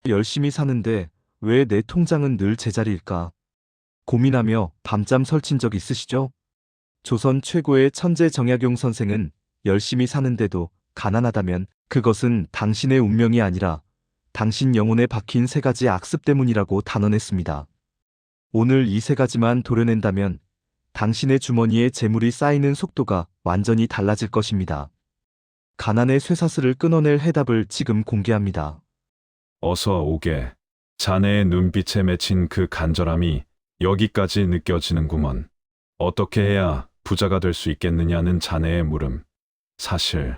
열심히 사는데 왜 내 통장은 늘 제자리일까? 고민하며 밤잠 설친 적 있으시죠? 조선 최고의 천재 정약용 선생은 열심히 사는데도 가난하다면 그것은 당신의 운명이 아니라 당신 영혼에 박힌 세 가지 악습 때문이라고 단언했습니다. 오늘 이 세 가지만 도려낸다면 당신의 주머니에 재물이 쌓이는 속도가 완전히 달라질 것입니다. 가난의 쇠사슬을 끊어낼 해답을 지금 공개합니다. 어서 오게. 자네의 눈빛에 맺힌 그 간절함이 여기까지 느껴지는구먼. 어떻게 해야 부자가 될 수 있겠느냐는 자네의 물음. 사실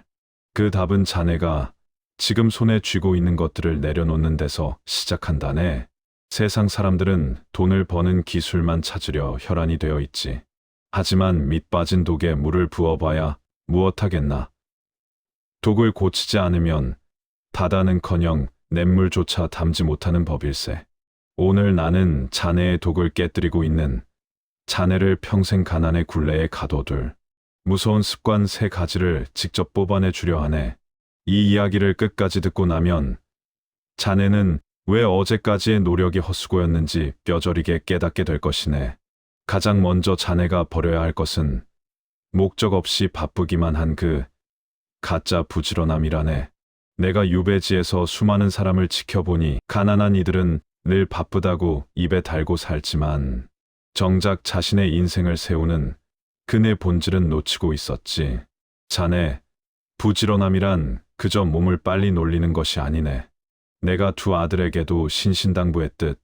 그 답은 자네가 지금 손에 쥐고 있는 것들을 내려놓는 데서 시작한다네. 세상 사람들은 돈을 버는 기술만 찾으려 혈안이 되어 있지. 하지만 밑 빠진 독에 물을 부어봐야 무엇하겠나. 독을 고치지 않으면 바다는커녕 냇물조차 담지 못하는 법일세. 오늘 나는 자네의 독을 깨뜨리고 있는, 자네를 평생 가난의 굴레에 가둬둘 무서운 습관 세 가지를 직접 뽑아내 주려 하네. 이 이야기를 끝까지 듣고 나면 자네는 왜 어제까지의 노력이 헛수고였는지 뼈저리게 깨닫게 될 것이네. 가장 먼저 자네가 버려야 할 것은 목적 없이 바쁘기만 한 그 가짜 부지런함이라네. 내가 유배지에서 수많은 사람을 지켜보니 가난한 이들은 늘 바쁘다고 입에 달고 살지만 정작 자신의 인생을 세우는 그네 본질은 놓치고 있었지. 자네, 부지런함이란 그저 몸을 빨리 놀리는 것이 아니네. 내가 두 아들에게도 신신당부했듯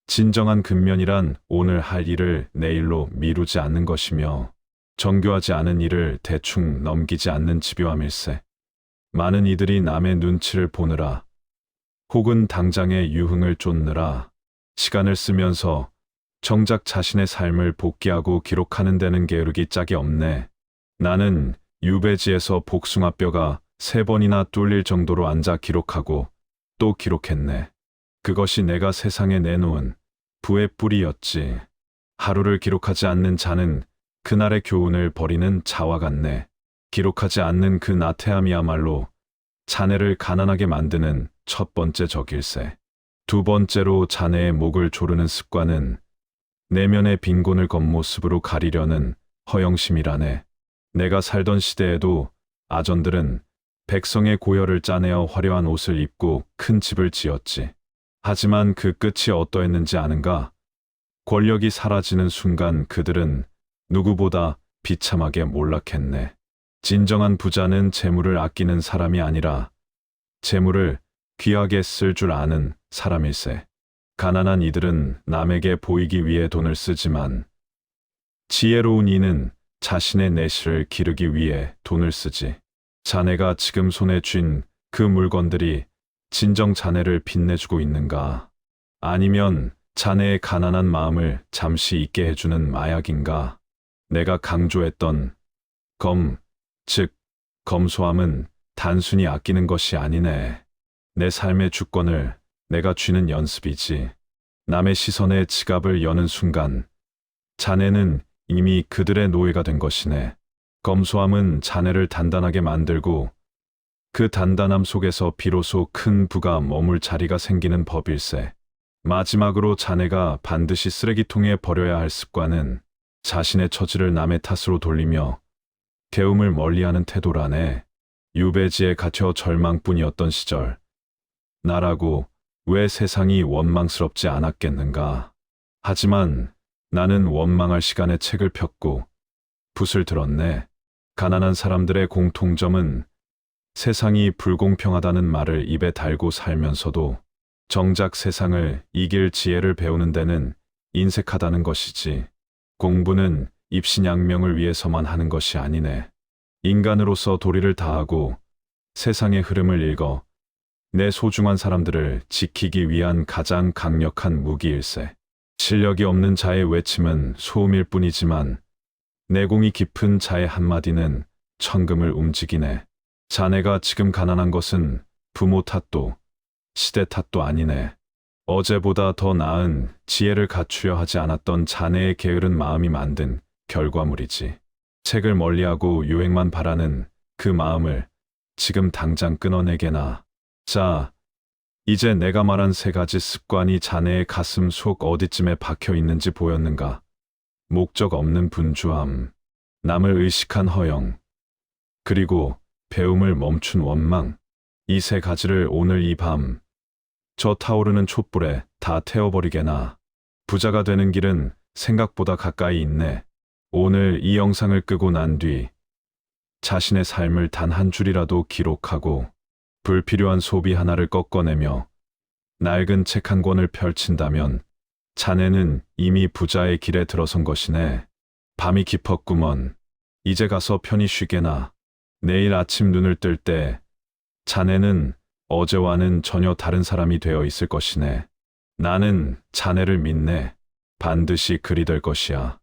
진정한 근면이란 오늘 할 일을 내일로 미루지 않는 것이며 정교하지 않은 일을 대충 넘기지 않는 집요함일세. 많은 이들이 남의 눈치를 보느라 혹은 당장의 유흥을 쫓느라 시간을 쓰면서 정작 자신의 삶을 복기하고 기록하는 데는 게으르기 짝이 없네. 나는 유배지에서 복숭아뼈가 3번이나 뚫릴 정도로 앉아 기록하고 또 기록했네. 그것이 내가 세상에 내놓은 부의 뿌리였지. 하루를 기록하지 않는 자는 그날의 교훈을 버리는 자와 같네. 기록하지 않는 그 나태함이야말로 자네를 가난하게 만드는 첫 번째 적일세. 두 번째로 자네의 목을 조르는 습관은 내면의 빈곤을 겉모습으로 가리려는 허영심이라네. 내가 살던 시대에도 아전들은 백성의 고열을 짜내어 화려한 옷을 입고 큰 집을 지었지. 하지만 그 끝이 어떠했는지 아는가? 권력이 사라지는 순간 그들은 누구보다 비참하게 몰락했네. 진정한 부자는 재물을 아끼는 사람이 아니라 재물을 귀하게 쓸 줄 아는 사람일세. 가난한 이들은 남에게 보이기 위해 돈을 쓰지만 지혜로운 이는 자신의 내실을 기르기 위해 돈을 쓰지. 자네가 지금 손에 쥔 그 물건들이 진정 자네를 빛내주고 있는가? 아니면 자네의 가난한 마음을 잠시 잊게 해주는 마약인가? 내가 강조했던 즉 검소함은 단순히 아끼는 것이 아니네. 내 삶의 주권을 내가 쥐는 연습이지. 남의 시선에 지갑을 여는 순간 자네는 이미 그들의 노예가 된 것이네. 검소함은 자네를 단단하게 만들고 그 단단함 속에서 비로소 큰 부가 머물 자리가 생기는 법일세. 마지막으로 자네가 반드시 쓰레기통에 버려야 할 습관은 자신의 처지를 남의 탓으로 돌리며 배움을 멀리하는 태도라네. 유배지에 갇혀 절망뿐이었던 시절 나라고 왜 세상이 원망스럽지 않았겠는가. 하지만 나는 원망할 시간에 책을 폈고 붓을 들었네. 가난한 사람들의 공통점은 세상이 불공평하다는 말을 입에 달고 살면서도 정작 세상을 이길 지혜를 배우는 데는 인색하다는 것이지. 공부는 입신양명을 위해서만 하는 것이 아니네. 인간으로서 도리를 다하고 세상의 흐름을 읽어 내 소중한 사람들을 지키기 위한 가장 강력한 무기일세. 실력이 없는 자의 외침은 소음일 뿐이지만 내공이 깊은 자의 한마디는 천금을 움직이네. 자네가 지금 가난한 것은 부모 탓도 시대 탓도 아니네. 어제보다 더 나은 지혜를 갖추려 하지 않았던 자네의 게으른 마음이 만든 결과물이지. 책을 멀리하고 유행만 바라는 그 마음을 지금 당장 끊어내게나. 자, 이제 내가 말한 세 가지 습관이 자네의 가슴 속 어디쯤에 박혀 있는지 보였는가? 목적 없는 분주함, 남을 의식한 허영, 그리고 배움을 멈춘 원망. 이 세 가지를 오늘 이 밤, 저 타오르는 촛불에 다 태워버리게나. 부자가 되는 길은 생각보다 가까이 있네. 오늘 이 영상을 끄고 난 뒤 자신의 삶을 단 한 줄이라도 기록하고 불필요한 소비 하나를 꺾어내며 낡은 책 한 권을 펼친다면 자네는 이미 부자의 길에 들어선 것이네. 밤이 깊었구먼. 이제 가서 편히 쉬게나. 내일 아침 눈을 뜰 때 자네는 어제와는 전혀 다른 사람이 되어 있을 것이네. 나는 자네를 믿네. 반드시 그리 될 것이야.